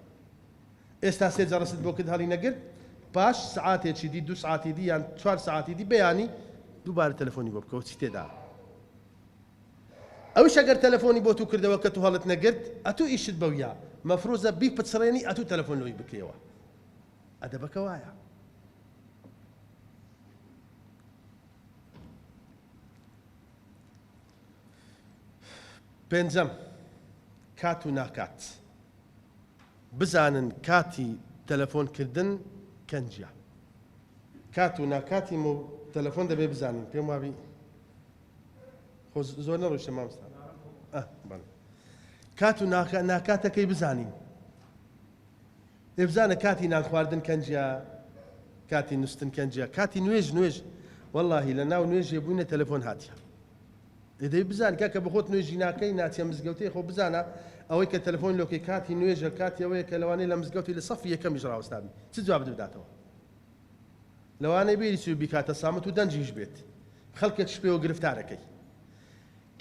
ئێستا سێ جار ڕست بۆ کرد هەڵی نەگرت پاش سعاتێکی دی دوو سعاتی دی یان چوار سعاتی دی بەیانی دووبارە تەلەفۆنی بۆ بکەوە چی تێدا ئەوش ئەگەر تەلەفۆنی بۆ تو کردەوە کە تو هەڵت نەگرت ئەتو ئیشت بەویە مەفروزە بیپچڕێنی ئەتو تەلەفۆن لۆی بکەیەوە ئەدەبەکە وایە پێنجەم کات و ناکات بزانن کاتی تەلەفۆنکردن کەنجە کات و ناکاتی تەلەفۆن دەبێ بزانین پێم وابی زۆر نەڕۆیشتە مامۆستا کات و ناکاتەکەی بزانین لێ بزانە کاتی نان خواردن کەنجە کاتی نووسن کەنجە کاتی نوێژ وەڵاهی لە ناو نوێژێ بووینە تەلەفۆن هاتیە دەی بزان کاکە بە خۆت نوێژی ناکەی ناچێ مزگەوتەی خۆ بزانە ئەوەی کە تەلەفۆن لۆکەی کاتی نوێژە کاتی ئەوەیە کە لەوانەیە لە مزگەوتی لە سەفی یەکەمیش ڕاوەستابی چ جواب بداتەوە لەوانەیە بێری چی بیکاتە سامت و دەنجیش بێت خەڵکێک پێوە گرفتارەکەی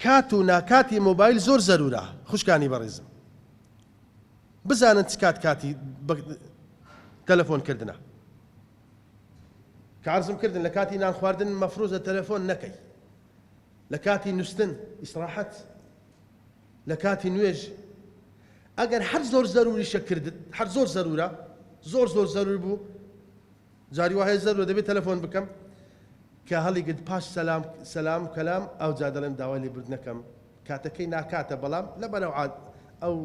کات و ناکاتی مۆبایل زۆر زەرورە خوشکانی بەڕێزم بزانن چ کاتی تەلەفۆنکردنە کە عەرزم کردن لە کاتی نان خواردن مەفروزە تەلەفۆن نەکەی لە کاتی نووسن ئیسراحەت لە کاتی نوێژ ئەگەر هەر زۆر زەروری شەکردت هەر زۆر زەرورە زۆر زەرور بوو جاری وایە زەرورە دەبێت تەلەفۆن بکەم کە هەڵی گرت پاش سەلام کەلام ئەو جا دەڵێم داوای لێبوردنەکەم کاتەکەی ناکاتە بەڵام لەبەرەو ئەو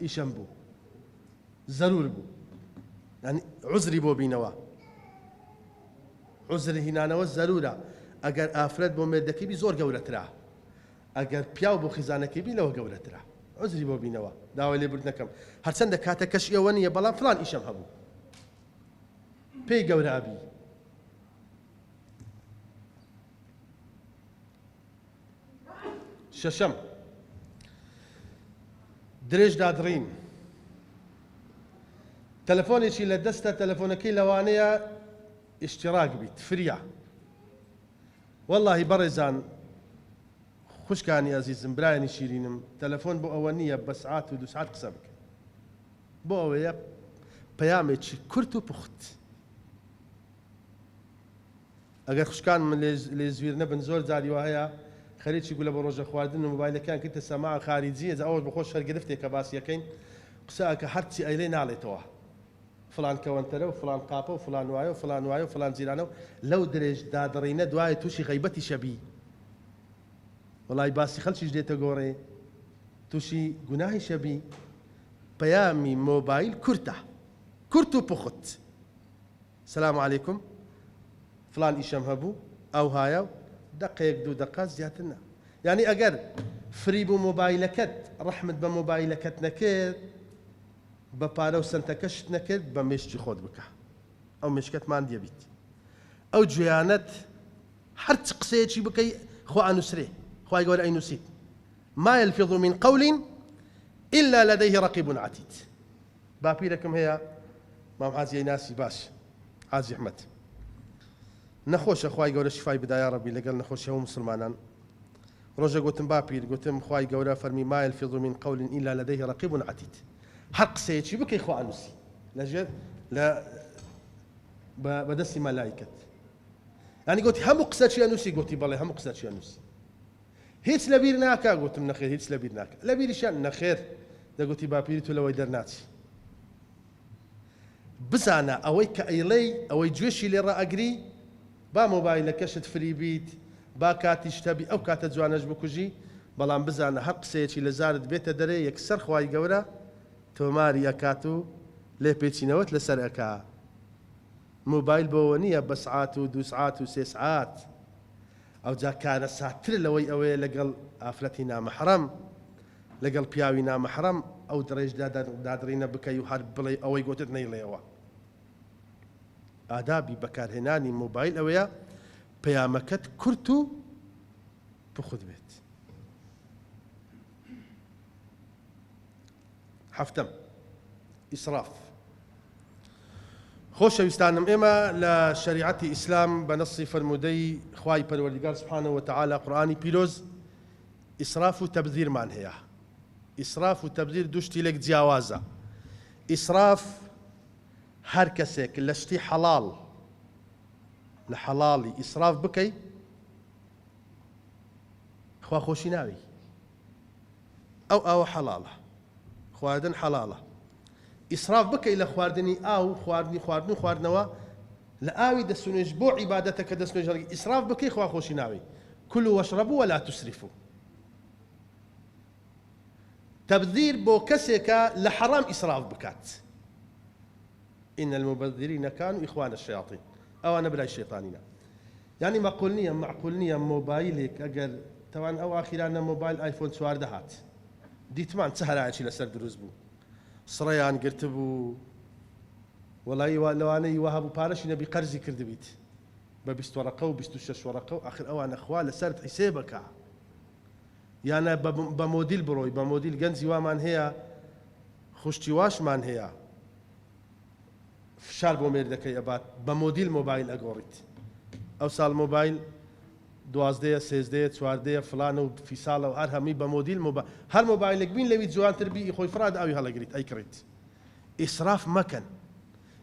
ئیشەم بوو زەرور بوو یعنی عوزری بۆ بینەوە عوزری هینانەوە زەرورە ئەگەر ئافرەت بۆ مێردەکەی بی زۆر گەورەترا ئەگەر پیاو بۆ خیزانەکەی بی لەوە گەورەترا عوزری بۆ بینەوە داوای لێبوردنەکەم هەرچەندە کاتەکەش ئێوە نییە بەڵام فڵان ئیشەم هەبوو پێی گەورابی شەشەم درێژ دادڕین تەلەفۆنێکی لە دەستە تەلەفۆنەکەی لەوانەیە ئیشتیراک بیت فریە وەڵاهی بەڕێزان خوشکانی ئەزیزم برایانی شیرینم تەلەفۆن بۆ ئەوە نییە بە سعات و دو سعات قسە بکە بۆ ئەوەیە پەیامێکی کورت و پوخت ئەگەر خوشکان من لێ زویر نەبن زۆر جاری وهەیە خەریکی گولە بە ڕۆژە خواردن و مۆبایلەکان کردە سەماع خارجی ئەوەش بەخۆش شەرگرفتێک کە باسیەکەین قسەکە هەرچی ئەیلێ ناڵێتەوە فلان کەوەنتەرە و فلان قاپە و فلان وایە و فلان وایە و فلان جیرانە و لەو درێژ دادڕینە دوایە تووشی غەیبەتی شەبی وڵای باسی خەڵکیش دێتە گۆڕێ تووشی گوناهی شەبی پەیامی مۆبایل کورتە کورت و پوخت سلام علیکم فلان ئیشەم هەبوو ئەو هایە و دقەیەک دوو دقە زیاتر نا یعنی ئەگەر فری بوو مۆبایلەکەت ڕەحمت بە مۆبایلەکەت نەکرد بە پارە و سنتەکەشت نەکرد بە مێشکی خۆت بکە ئەو مێشکەتمان دێبیت ئەو گوێیانەت هەرچ قسەیەکی بکەی خۆ ئەنووسرێ خوای گەورە ئەینووسیت ما يلفظ من قول إلا لديه رقيب عتيد باپیرەکەم هەیە مام حاجی ناسی باش حاجی ئەحمەد نەخۆشە خوای گەورە شیفای بدایە ڕەبی لەگەڵ نەخۆشی هەموو مسلمانان ڕۆژە گوتم باپیر گوتم خوای گەورە فەرمی ما يلفظ من قول إلا لديه رقيب عتيد هەر قسەیەکی بکەی خۆ ئەنووسی لەژێر بەدەستی مەلایکەت ینی گوتی هەموو قسەچی ئەنووسی گوتی بەڵێ هەموو قسەچی ئەنووسی هیچ لەبیر ناکە گوتم نەخێر هیچ لەبیر ناکە لەبیریشان نەخێر دەگوتی باپیری تو لەوەی دەرناچی بزانە ئەوەی کە ئەیڵەی ئەوەی گوێشی لێ ڕائەگری با مۆبایلەکەشت فری بیت با کاتی شتەبی ئەو کاتە جوانەش بکوژی بەڵام بزانە هەر قسەیەکی لە زارت بێتە دەرێ یەکسەر خوای گەورە تۆماری ئەکات و لێ پێچینەوەت لەسەر ئەکا مۆبایل بەوە نییە بە سعات و 2 سعات و 3 سعات ئەو جا کارە ساتر لەوەی ئەوەیە لەگەڵ ئافرەتی نامەحرەم لەگەڵ پیاوی نامەحرەم ئەو درێژ دادڕینە بکەی و هەر بڵێ ئەوەی گوتت نەیڵێەوە ئادابی بەکارهێنانی مۆبایل ئەوەیە پەیامەکەت کورت و بخود بێت هەفتەم ئیسراف خۆشەویستانم ئێمە لە شەریعەتی ئیسلام بە نەسی فەرموودەی خوای پەروەردگار سبحانه وتعالى قورئانی پیرۆز ئیسراف و تەبذیرمان هەیە ئیسراف و تەبذیر دوو شتیلێک جیاوازە ئیسراف هەر کەسێک لە شتی حەڵاڵ لە حەڵاڵی ئیسراف بکەی خوا خۆشی ناوی ئەو ئاوە حەڵاڵە خواردن حەڵاڵە ئیسراف بکەی لە خواردنی ئاو خواردن و خواردنەوە لە ئاوی دەستونێژ بۆ عیبادەتەکە دەستنوێژ ئیسراف بکەی خوا خۆشی ناوی كلوا واشربوا ولا تسرفوا تبذير بۆ کەسێکە لە حەرام ئیسراف بکات إن المبذرين كانوا إخوان الشياطين ئەوانە برای شەیطانینە یعنی معقول نییە مۆبایلێک ئەگەر تەوان ئەو ئاخیرانە مۆبایل ئایفۆن 14 هات دیتمان چه هەرایەکی لەسەر دروست بوو سڕەیان گرتبوو وەڵی لەوانەی وە هەبوو پارەشی نەبی قەرزی کردبیت بە 20 وەرەقە و 26 وەرەقە و ئاخر ئەوانە خوا لەسەرت حیسێ بکە یانە بە مۆدیل بڕۆی بە مۆدیل گەنجی وامان هەیە خوشتی واشمان هەیە فشار بۆ مێردەکەی ئەبات بە مۆدیل مۆبایل ئەگۆڕیت ئەو ساڵ مۆبایل 12 13 14 فلانە و فیساڵە و هەر هەمی بە مۆدیل هەر مۆبایلێک بین لەوی جوانتر بی خۆی فراد ئاوی هەڵەگریت ئەیکڕیت ئیسراف مەکەن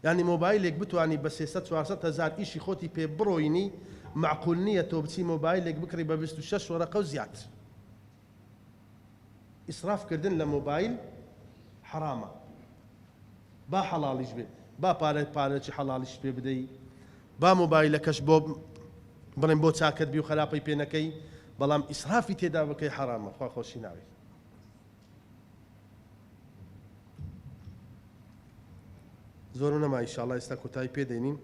یعنی مۆبایلێک بتوانی بە 300 400 هزار ئیشی خۆتی پێ بڕۆینی معقول نییە تۆ بچی مۆبایلێک بکڕی بە 26 وەرەقە و زیاتر ئیسرافکردن لە مۆبایل حرامە با حەڵاڵیش بێ با پارەی حەڵاڵیش پێ بدەی با مۆبایلەکەش بۆ بڵێن بۆ چاکت بی و خراپەی پێ نەکەی بەڵام ئیسرافی تێدا بکەی حرامە خوا خۆشی ناوی زۆر نەما ئینشاءڵڵا ئێستا کۆتایی پێدەینین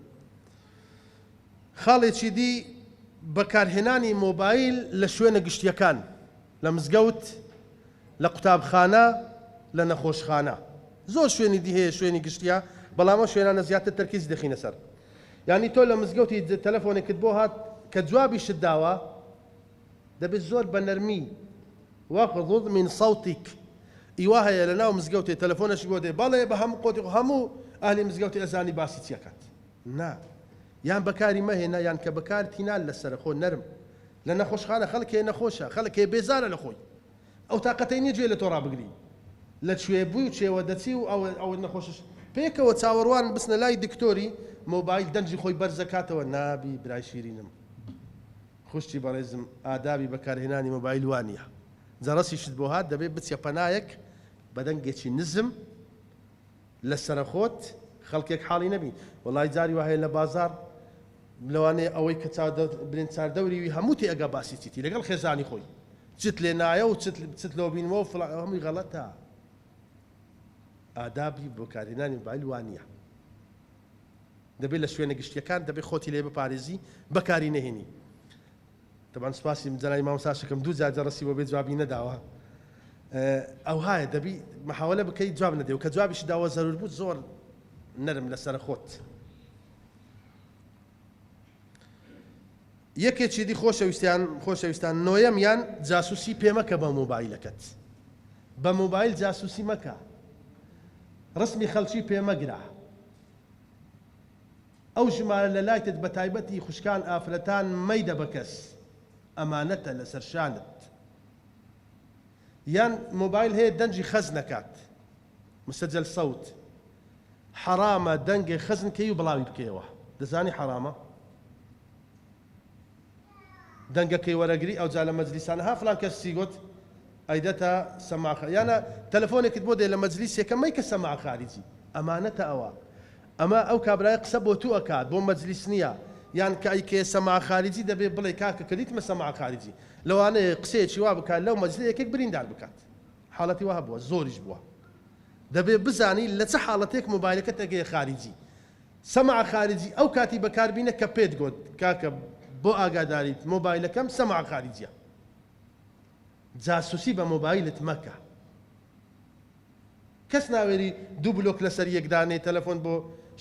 خاڵێکی دی بەکارهێنانی مۆبایل لە شوێنە گشتیەکان لە مزگەوت لە قوتابخانە لە نەخۆشخانە زۆر شوێنی دی هەیە شوێنی گشتیە بەڵام ئەو شوێنانە زیاتر تەرکیز دەخینە سەر یعنی تۆ لە مزگەوتی تەلەفۆنێکت بۆ هات کە جوابیشت داوە دەبێت زۆر بە نەرمی واغضض من صوتك ئیوا هەیە لە ناو مزگەوتێ تەلەفۆنەشی بۆ دێ بەڵێ بە هەموو قۆتی هەموو ئاهلی مزگەوتی ئەزانی باسی چیەکات نا یان بەکاری مەهێنا یان کە بەکار تینال لەسەر خۆ نەرم لە نەخۆشخانە خەڵکێ نەخۆشە خەڵکێ بێزارە لە خۆی ئەو تااقەتەی نییە گوێ لە تۆ ڕابگری لە کوێ بووی و چێوە دەچی و ئەو نەخۆشش پێکەوە چاوەڕوان بستنە لای دکتۆری مۆبایل دەنجی خۆی بەرزەکاتەوە نابی برای شیرینم خوشتی بەڕێزم ئادابی بەکارهێنانی مۆبایل وانە جەڕەسیشت بۆ هات دەبێت بچێ پەنایەک بەدەنگێکی نزم لە سەرخۆت خەڵکێک حاڵی نەبی وڵای جاری وهەیە لە بازار لەوانەیە ئەوەی کە برێن چاردەوریوی هەموو تێ ئەگا باسی چیتی لەگەڵ خێزانی خۆی چت لێ نایە و چت لەوە بینەوە هەمووی غەڵەتە ئادابی بەکارهێنانی مۆبایل وانە دەبێت لە شوێنە گشتیەکان دەبێت خۆتی لێ بپارێزی بەکاری نەهێنی طبعا سپاسی جەنابی مامۆستاشەکەم دوو جار جەڕەسی بۆ بێ جوابی نەداوە ئەو هایە دەبی محاولە بکەیت جواب نەدێ و کە جوابیشی داوە زەرور بوو زۆر نەرم لەسەر خۆت یەکێکی دی خۆشەویستان نۆیەمیان جاسووسی پێمەکە بە مۆبایلەکەت بە مۆبایل جاسووسی مەکە ڕسمی خەڵکی پێمەگرە ئەو ژمارە لە لایتت بە تایبەتی خوشکان ئافرەتان مەیدە بە کەس ئەمانەتە لەسەر شانت یان مۆبایل هەیە دەنجی خەز نەکات مسجل سەوت حرامە دەنگێ خەزن کەی و بڵاوی بکەیەوە دەزانی حرامە دەنگەکەی وەرەگری ئەو جا لە مەجلیسانەها فڵان کەسی گوت ئەیدەتە سەماع یانە تەلەفۆنێکت بۆ دێ لە مەجلیسێکە مەی کە سەماع خارجی ئەمانەتە ئەوە ئەمە ئەو کابرای قسە بۆ تو ئەکات بۆ مەجلیس نییە یان کە ئەیکێ سەماع خارجی دەبێت بڵێ کاکە کەلیتمە سەماع خارجی لەوانەیە قسەیەکی وا بکات لەو مەجلس یەکێک بریندار بکات حاڵەتی وها بووە زۆریش بووە دەبێت بزانی لە چه حاڵەتێک مۆبایلەکەت ئەگەیە خارجی سەماع خارجی ئەو کاتی بەکاربینە کە پێت گوت کاکە بۆ ئاگاداریت مۆبایلەکەم سەماع خارجیە جاسووسی بە مۆبایلت مەکە کەس ناوێری دوو بلۆک لەسەر یەکدانێ تەلەفۆن بۆ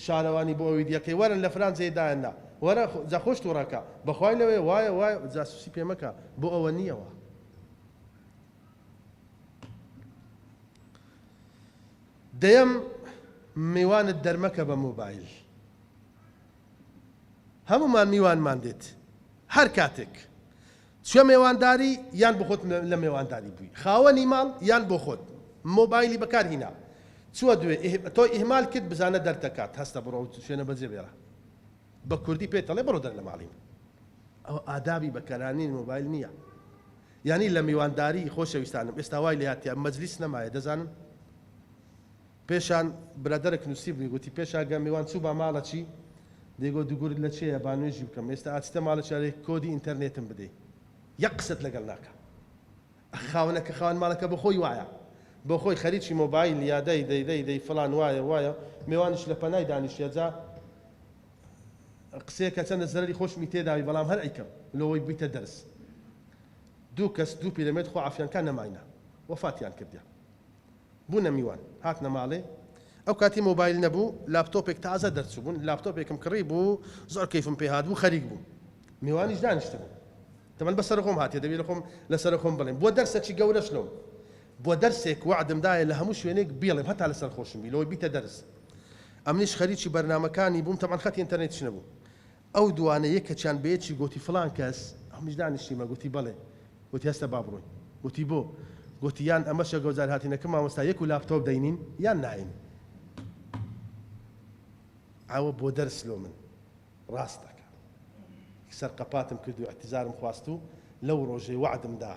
شارەوانی بۆ ئەوی دیەکەی وەرن لە فرانسەیەدایەننا وەرە جا خۆش تووڕەکە بەخوای لەوێ وایە جاسووسی پێ مەکە بۆ ئەوە نییەوە دەیەم میوانت دەرمەکە بە مۆبایل هەمومان میوانمان دێت هەر کاتێک چوە میێوانداری یان بۆ خۆت لە میێوانداری بووی خاوەنی ماڵ یان بۆ خۆت مۆبایلی بەکارهێنا چوە دوێ تۆ ئیهمال کرد بزانە دەردەکات هەستە بڕۆ شوێنە بەجێ بێرە بە کوردی پێتەڵێ بڕۆ دەر لە ماڵیم ئەو ئادابی بەکارهێنانی مۆبایل نییە یانی لە میوانداری خۆشەویستانم ئێستا وای لێ هاتیە مەجلیس نەمایە دەزانم پێشان برادەرێک نووسی بووی گوتی پێشاگە میوان چوو بە ماڵە چی دەیگۆ دووگورت لە چێیە با نوێژی بکەم ئێستا ئاچتە ماڵە چارێک کۆدی ئینتەرنێتم بدەی یەک قسەت لەگەڵ ناکە خاونەکە خاوەن ماڵەکە بە خۆی وایە بۆ خۆی خەریکی مۆبایل یادەی دەی فڵان وایە میوانش لە پەنای دانیشتە جا قسەیەکە چەندە زەرری خۆشمی تێداوی بەڵام هەر ئەیکەم لەوەی بیتە دەرس دوو کەس دوو پیرەمێت خۆ عافیانکان نەماینە وەفاتیان کردیان بوونە میوان هاتنە ماڵێ ئەو کاتی مۆبایل نەبوو لاپتۆپێک تازە دەرچوو بوون لاپتۆپێکم کڕی بوو زۆر کەیفم پێ هات بوو خەریک بوو میوانیش دانیشت بوو تەمەن بەسەر خۆم هاتێ دەبێت لە خۆم لەسەر خۆم بڵێم بۆ دەرسێکی گەورەش لەوم بۆ دەرسێک وعدمدایە لە هەموو شوێنێک بێڵێم هەتا لەسەر خۆشم بی لەوەی بیتە دەرس ئەمنیش خەریکی بەرنامەکانی بووم تەمەن خەتی ئینتەرنێتش نەبوو ئەو دوانە یەکەچیان بەیەکی گوتی فڵان کەس ئەمیش دانیشتیمە گوتی بەڵێ گوتی هەستە با بڕۆین گوتی بۆ گوتی یان ئەمەشە گەوزار هاتینەکە مامۆستا یەک و لاپتۆپ دەینین یان ناین ئەوە بۆ دەرس لۆ من ڕاستەکە سەرقەپاتم کرد و ئەتیزارم خواست و لەو ڕۆژەی وعدم دا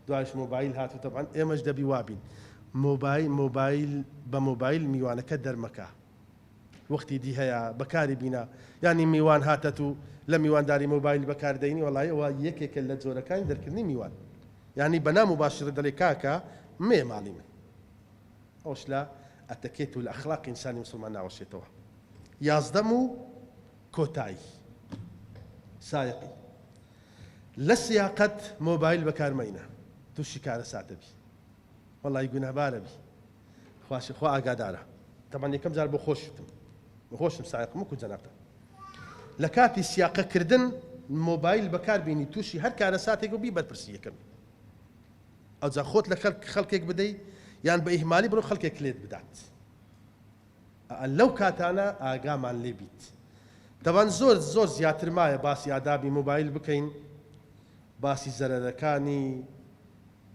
دوایش مۆبایل هاتو تەبعاً ئێمەش دەبی وابین مۆبایل بە مۆبایل میوانەکە دەرمەکە وەختی دی هەیە بەکاری بینە ینی میوان هاتەت و لە میوانداری مۆبایل بەکاردەینی وەڵای ئەوە یەکێکە لە جۆرەکانی دەرکردنی میوان یعنی بە ناموباشر دەڵێ کاکە مێ ماڵی من ئەوش لە ئەتەکێت و لە ئەخلاقی ئینسانی موسڵمان ناوەشێتەوە یازدەم و کۆتایی سایقی لە سیاقەت مۆبایل بەکارمەینە تووشی کارە ساتەبی وەڵی گونەبارە بی خوا ئاگادارە تەمان یەکەم جار بۆ خۆشم سایقم وەکو جەنابتە لە کاتی سیاقەکردن مۆبایل بەکاربینی تووشی هەر کارە ساتێک و بی بەرپرسی یەکەم ئەو جا خۆت لە خەڵکێک بدەی یان بە ئیهمالی بڕۆ خەڵکێک لێت بدات لەو کاتانە ئاگامان لێ بیت دەبان زۆر زیاتر مایە باسی ئادابی مۆبایل بکەین باسی زەرەرەکانی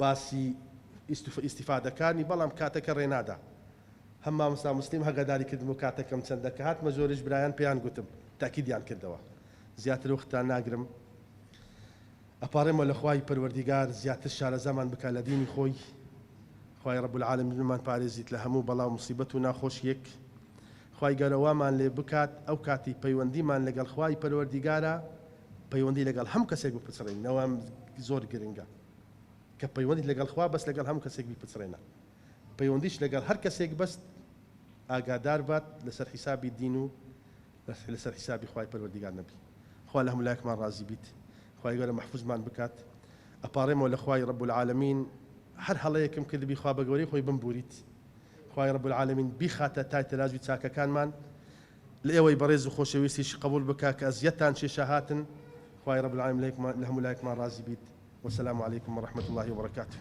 باسی ئیستیفادەکانی بەڵام کاتەکە ڕێنادا هەم مامۆستا موسلیم هەگەداری کردم و کاتەکەم چەندەکە هاتمە زۆرش برایان پێیان گوتم تاکیدیان کردەوە زیاتر وەختان ناگرم ئەپارێمەوە لە خوای پەروەردیگار زیاتر شارەزامان بکە لە دینی خۆی، خوای رب العالمینمان پارێزیت لە هەموو بەڵاو موسیبەت و ناخۆشیەک، خوای گەورەوامان لێ بکات ئەو کاتی پەیوەندیمان لەگەڵ خوای پەروەردیگارە پەیوەندی لەگەڵ هەم کەسێک بپچڕین، ئەوە زۆر گرنگە کە پەیوەندی لەگەڵ خوا بەس لەگەڵ هەموو کەسێک بپچڕێنە، پەیوەندیش لەگەڵ هەر کەسێک بەست ئاگادار بات لەسەر حیسابی دین و لەسەر حیسابی خوای پەروەردیگار نەبی. خوا لە هەموو لایەکمان ڕازی بیت، خوای گەورە مەحفوظمان بکات. ئەپارێمەوە لە خوای رب العالمین هەر هەڵەیەکم کردبی خوا بە گەورەی خۆی بمبوریت، خوای رب العالمین بیخاتە تای تەراجوی چاکەکانمان، لە ئێوەی بەڕێز و خۆشەویستیش قبول بکات کە ئەزیەتان چێشە هاتن، خوای رب العالمین لە هەموو لایەکمان ڕازی بیت. والسلام عليكم ورحمة الله وبركاته.